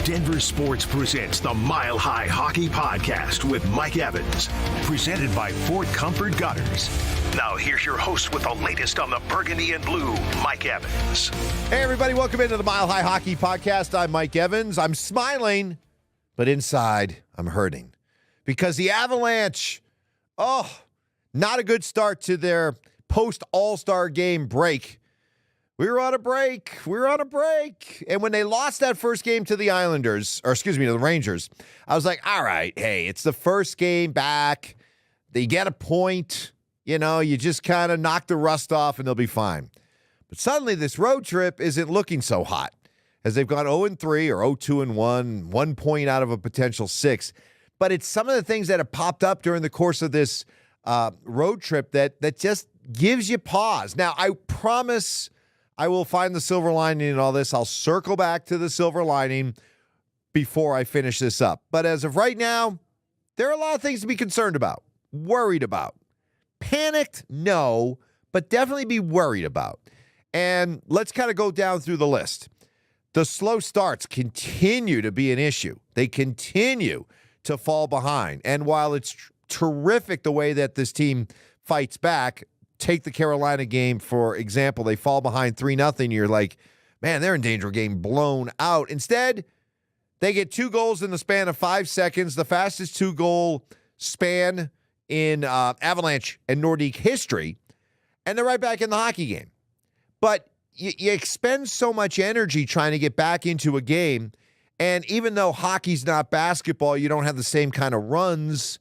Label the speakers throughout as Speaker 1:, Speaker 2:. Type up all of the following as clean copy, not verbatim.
Speaker 1: Denver Sports presents the Mile High Hockey Podcast with Mike Evans, presented by Fort Comfort Gutters. Now here's your host with the latest on the Burgundy and Blue, Mike Evans.
Speaker 2: Hey everybody, welcome into the Mile High Hockey Podcast. I'm Mike Evans. I'm smiling, but inside I'm hurting because the Avalanche, not a good start to their post-All-Star game break. We were on a break. And when they lost that first game to the to the Rangers, I was like, all right, hey, it's the first game back. They get a point. You know, you just kind of knock the rust off and they'll be fine. But suddenly this road trip isn't looking so hot as they've gone 0-3 or 0-2-1, 1 point out of a potential 6. But it's some of the things that have popped up during the course of this road trip that just gives you pause. Now, I promise I will find the silver lining in all this. I'll circle back to the silver lining before I finish this up. But as of right now, there are a lot of things to be concerned about, worried about. Panicked, no, but definitely be worried about. And let's kind of go down through the list. The slow starts continue to be an issue. They continue to fall behind. And while it's terrific the way that this team fights back, take the Carolina game, for example. They fall behind 3-0. You're like, man, they're in danger of getting blown out. Instead, they get 2 goals in the span of 5 seconds, the fastest 2-goal span in Avalanche and Nordique history, and they're right back in the hockey game. But you expend so much energy trying to get back into a game, and even though hockey's not basketball, you don't have the same kind of runs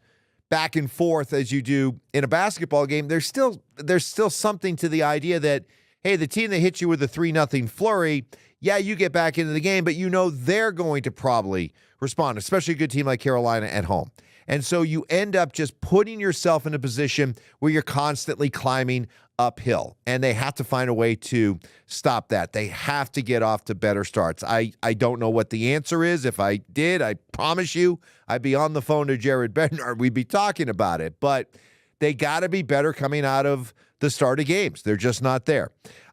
Speaker 2: back and forth as you do in a basketball game. There's still something to the idea that, hey, the team that hits you with a 3-0 flurry, yeah, you get back into the game, but you know they're going to probably respond, especially a good team like Carolina at home. And so you end up just putting yourself in a position where you're constantly climbing uphill, and they have to find a way to stop that. They have to get off to better starts. I don't know what the answer is. If I did, I promise you I'd be on the phone to Jared Bednar. We'd be talking about it. But they got to be better coming out of the start of games. They're just not there.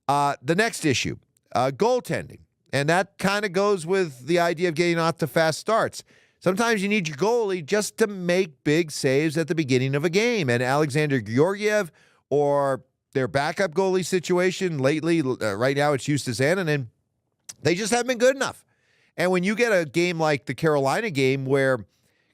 Speaker 2: The next issue, goaltending. And that kind of goes with the idea of getting off to fast starts. Sometimes you need your goalie just to make big saves at the beginning of a game. And Alexander Georgiev, or their backup goalie situation lately, right now it's Justus Annunen, they just haven't been good enough. And when you get a game like the Carolina game where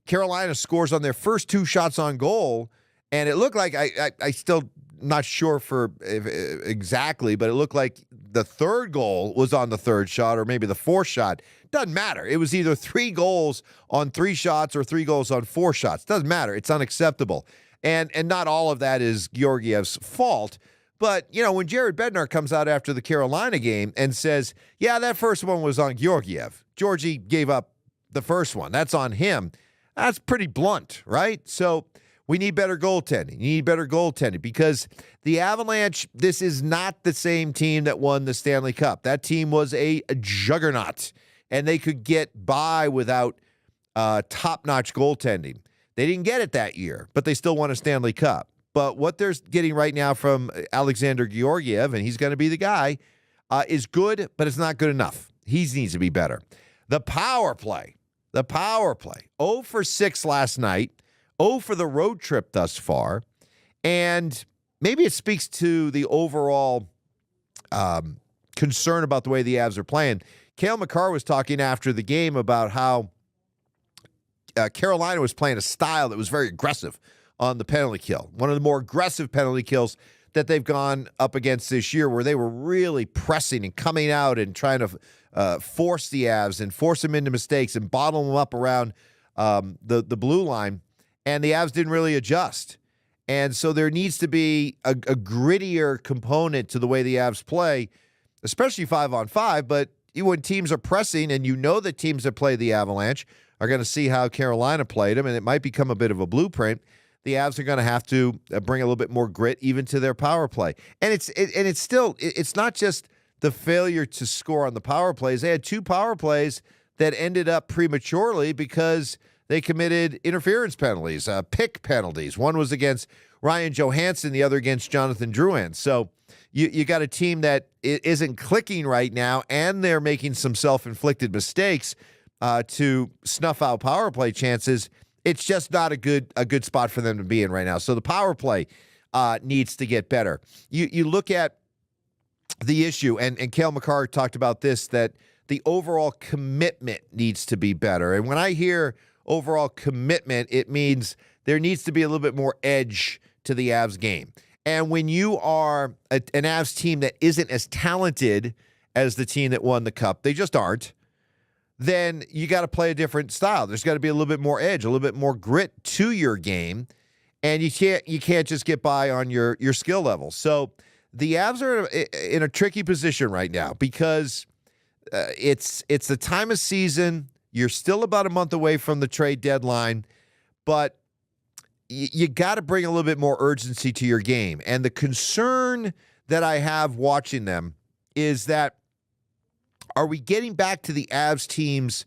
Speaker 2: Carolina scores on their first 2 shots on goal, and it looked like, I still not sure exactly, but it looked like the third goal was on the third shot or maybe the fourth shot. Doesn't matter. It was either 3 goals on 3 shots or 3 goals on 4 shots. Doesn't matter. It's unacceptable. And not all of that is Georgiev's fault. But, you know, when Jared Bednar comes out after the Carolina game and says, yeah, that first one was on Georgiev. Georgie gave up the first one. That's on him. That's pretty blunt, right? So we need better goaltending. You need better goaltending because the Avalanche, this is not the same team that won the Stanley Cup. That team was a juggernaut, and they could get by without top-notch goaltending. They didn't get it that year, but they still won a Stanley Cup. But what they're getting right now from Alexander Georgiev, and he's going to be the guy, is good, but it's not good enough. He needs to be better. The power play. 0 for 6 last night. 0 for the road trip thus far. And maybe it speaks to the overall concern about the way the Avs are playing. Cale Makar was talking after the game about how Carolina was playing a style that was very aggressive on the penalty kill. One of the more aggressive penalty kills that they've gone up against this year, where they were really pressing and coming out and trying to force the Avs and force them into mistakes and bottle them up around the blue line. And the Avs didn't really adjust. And so there needs to be a grittier component to the way the Avs play, especially 5-on-5. But when teams are pressing, and you know that teams that play the Avalanche are going to see how Carolina played them, and it might become a bit of a blueprint, the Avs are going to have to bring a little bit more grit even to their power play. And it's not just the failure to score on the power plays. They had 2 power plays that ended up prematurely because they committed interference penalties, pick penalties. One was against Ryan Johansson, the other against Jonathan Drouin. So you got a team that isn't clicking right now, and they're making some self-inflicted mistakes. to snuff out power play chances, it's just not a good spot for them to be in right now. So the power play needs to get better. You look at the issue, and Cale Makar talked about this, that the overall commitment needs to be better. And when I hear overall commitment, it means there needs to be a little bit more edge to the Avs game. And when you are an Avs team that isn't as talented as the team that won the Cup, they just aren't, then you got to play a different style. There's got to be a little bit more edge, a little bit more grit to your game, and you can't just get by on your skill level. So the Avs are in a tricky position right now because it's the time of season. You're still about a month away from the trade deadline, but you got to bring a little bit more urgency to your game. And the concern that I have watching them is that, are we getting back to the Avs teams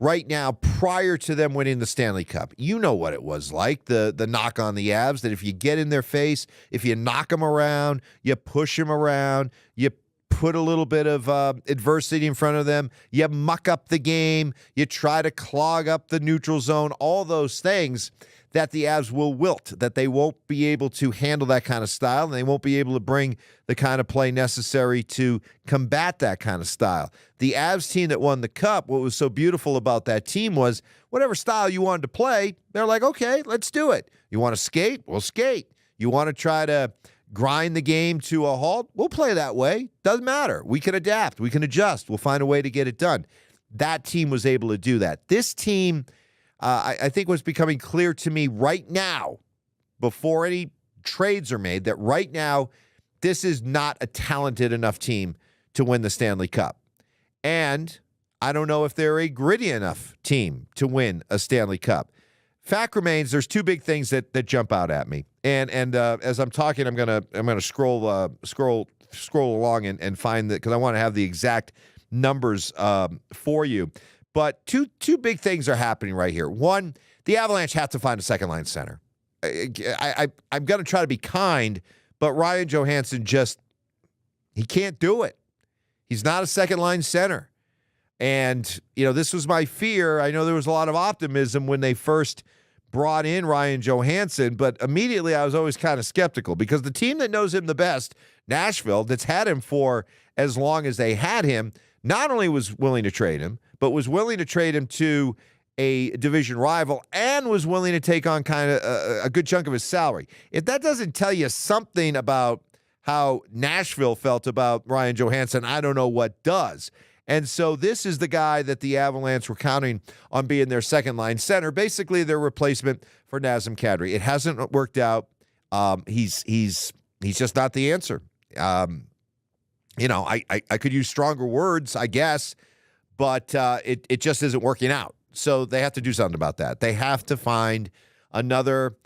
Speaker 2: right now prior to them winning the Stanley Cup? You know what it was like, the knock on the Avs, that if you get in their face, if you knock them around, you push them around, you put a little bit of adversity in front of them, you muck up the game, you try to clog up the neutral zone, all those things, that the Avs will wilt, that they won't be able to handle that kind of style, and they won't be able to bring the kind of play necessary to combat that kind of style. The Avs team that won the Cup, what was so beautiful about that team was whatever style you wanted to play, they're like, okay, let's do it. You want to skate? We'll skate. You want to try to grind the game to a halt? We'll play that way. Doesn't matter. We can adapt. We can adjust. We'll find a way to get it done. That team was able to do that. This team, I think what's becoming clear to me right now, before any trades are made, that right now this is not a talented enough team to win the Stanley Cup. And I don't know if they're a gritty enough team to win a Stanley Cup. Fact remains, there's two big things that jump out at me. And as I'm talking, I'm gonna scroll along and find that, because I want to have the exact numbers for you. But two big things are happening right here. One, the Avalanche have to find a second-line center. I'm going to try to be kind, but Ryan Johansson he can't do it. He's not a second-line center. And, this was my fear. I know there was a lot of optimism when they first brought in Ryan Johansson, but immediately I was always kind of skeptical, because the team that knows him the best, Nashville, that's had him for as long as they had him, not only was willing to trade him, but was willing to trade him to a division rival and was willing to take on kind of a good chunk of his salary. If that doesn't tell you something about how Nashville felt about Ryan Johansson, I don't know what does. And so this is the guy that the Avalanche were counting on being their second-line center, basically their replacement for Nazem Kadri. It hasn't worked out. He's just not the answer. I could use stronger words, I guess, but it just isn't working out. So they have to do something about that. They have to find another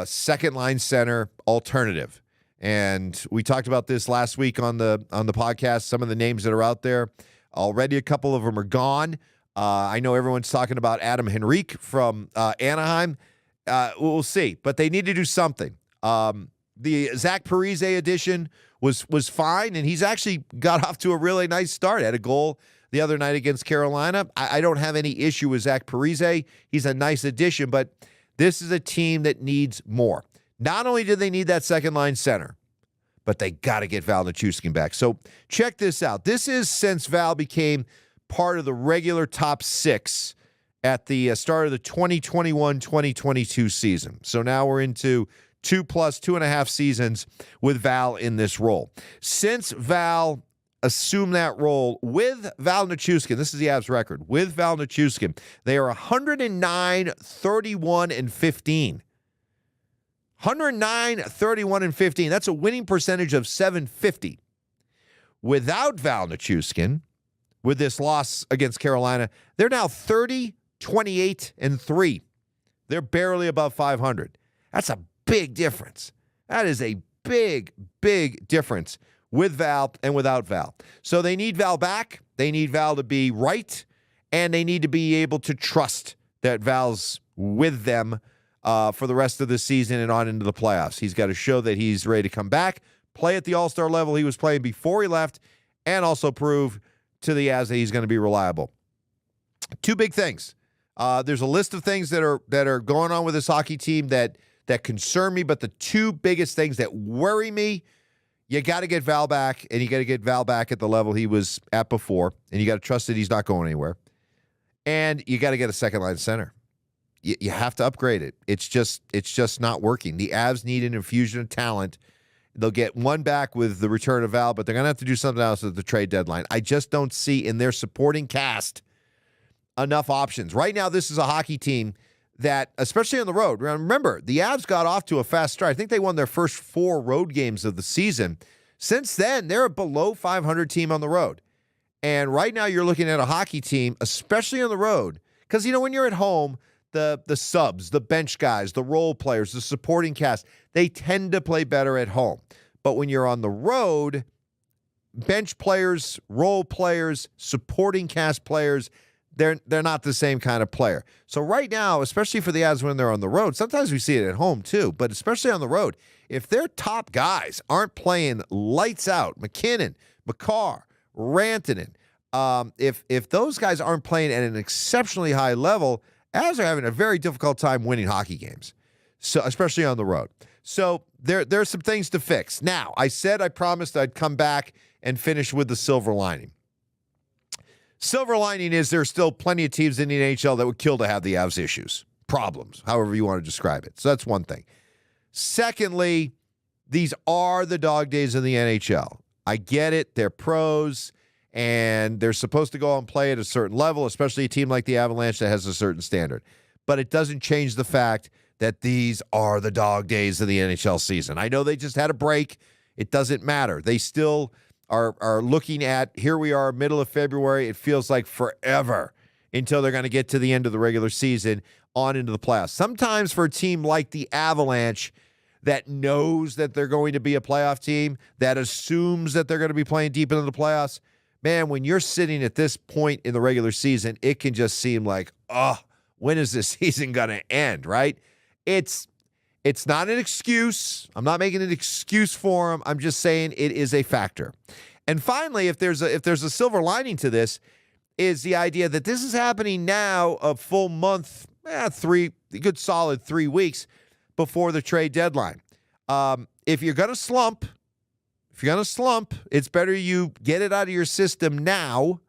Speaker 2: second-line center alternative. And we talked about this last week on the podcast, some of the names that are out there. Already a couple of them are gone. I know everyone's talking about Adam Henrique from Anaheim. We'll see. But they need to do something. The Zach Parise edition was fine, and he's actually got off to a really nice start. Had a goal the other night against Carolina. I don't have any issue with Zach Parise. He's a nice addition, but this is a team that needs more. Not only do they need that second-line center, but they got to get Val Nichushkin back. So check this out. This is since Val became part of the regular top six at the start of the 2021-2022 season. So now we're into 2.5 seasons with Val in this role. Since Val assumed that role with Val Nichushkin, this is the Avs record, with Val Nichushkin, they are 109, 31, and 15. 109, 31, and 15. That's a winning percentage of .750. Without Val Nichushkin, with this loss against Carolina, they're now 30, 28, and 3. They're barely above 500. That's a big difference. That is a big, big difference with Val and without Val. So they need Val back. They need Val to be right, and they need to be able to trust that Val's with them for the rest of the season and on into the playoffs. He's got to show that he's ready to come back, play at the all-star level he was playing before he left, and also prove to the Avs that he's going to be reliable. Two big things. There's a list of things that are going on with this hockey team that concern me, but the two biggest things that worry me, you got to get Val back, and you got to get Val back at the level he was at before, and you got to trust that he's not going anywhere. And you got to get a second-line center. You have to upgrade it. It's just not working. The Avs need an infusion of talent. They'll get one back with the return of Val, but they're going to have to do something else at the trade deadline. I just don't see in their supporting cast enough options. Right now, this is a hockey team that, especially on the road, remember, the Avs got off to a fast start. I think they won their first 4 road games of the season. Since then, they're a below 500 team on the road. And right now, you're looking at a hockey team, especially on the road, because, when you're at home, the subs, the bench guys, the role players, the supporting cast, they tend to play better at home. But when you're on the road, bench players, role players, supporting cast players, they're not the same kind of player. So right now, especially for the Avs when they're on the road, sometimes we see it at home too, but especially on the road, if their top guys aren't playing lights out, McKinnon, Makar, Rantanen, if those guys aren't playing at an exceptionally high level, Avs are having a very difficult time winning hockey games, so especially on the road. So there's some things to fix. Now, I promised I'd come back and finish with the silver lining. Silver lining is there's still plenty of teams in the NHL that would kill to have the Avs issues, problems, however you want to describe it. So that's one thing. Secondly, these are the dog days of the NHL. I get it. They're pros, and they're supposed to go and play at a certain level, especially a team like the Avalanche that has a certain standard. But it doesn't change the fact that these are the dog days of the NHL season. I know they just had a break. It doesn't matter. They still are looking at, here we are, middle of February. It feels like forever until they're going to get to the end of the regular season on into the playoffs. Sometimes for a team like the Avalanche that knows that they're going to be a playoff team, that assumes that they're going to be playing deep into the playoffs, man, when you're sitting at this point in the regular season, it can just seem like, when is this season going to end, right? It's not an excuse. I'm not making an excuse for them. I'm just saying it is a factor. And finally, if there's a silver lining to this, is the idea that this is happening now a full month, good solid 3 weeks before the trade deadline. If you're going to slump, it's better you get it out of your system now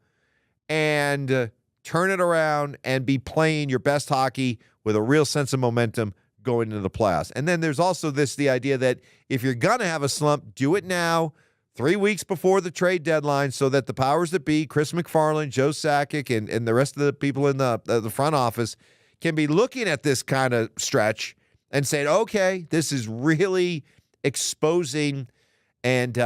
Speaker 2: and turn it around and be playing your best hockey with a real sense of momentum going into the playoffs. And then there's also the idea that if you're going to have a slump, do it now, 3 weeks before the trade deadline, so that the powers that be, Chris McFarland, Joe Sakic, and the rest of the people in the front office can be looking at this kind of stretch and saying, okay, this is really exposing and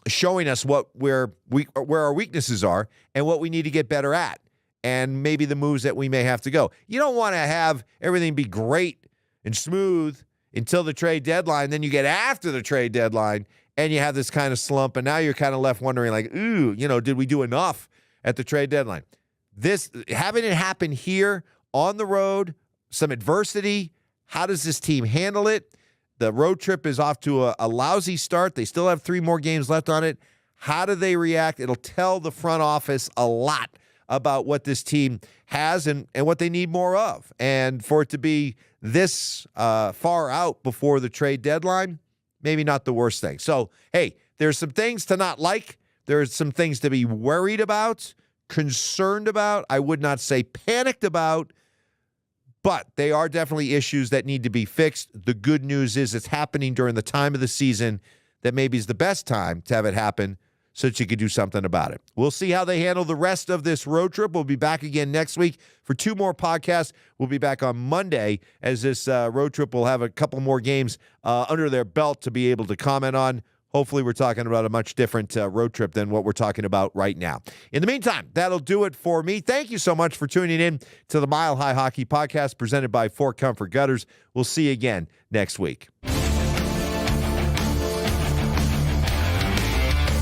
Speaker 2: showing us where our weaknesses are and what we need to get better at, and maybe the moves that we may have to go. You don't want to have everything be great and smooth until the trade deadline. Then you get after the trade deadline and you have this kind of slump, and now you're kind of left wondering, like, did we do enough at the trade deadline? Having it happen here on the road, some adversity, how does this team handle it? The road trip is off to a lousy start. They still have 3 more games left on it. How do they react? It'll tell the front office a lot about what this team has and what they need more of. And for it to be this far out before the trade deadline, maybe not the worst thing. So, hey, there's some things to not like. There's some things to be worried about, concerned about. I would not say panicked about, but they are definitely issues that need to be fixed. The good news is it's happening during the time of the season that maybe is the best time to have it happen so that you could do something about it. We'll see how they handle the rest of this road trip. We'll be back again next week for 2 more podcasts. We'll be back on Monday as this road trip will have a couple more games under their belt to be able to comment on. Hopefully, we're talking about a much different road trip than what we're talking about right now. In the meantime, that'll do it for me. Thank you so much for tuning in to the Mile High Hockey Podcast presented by Fort Comfort Gutters. We'll see you again next week.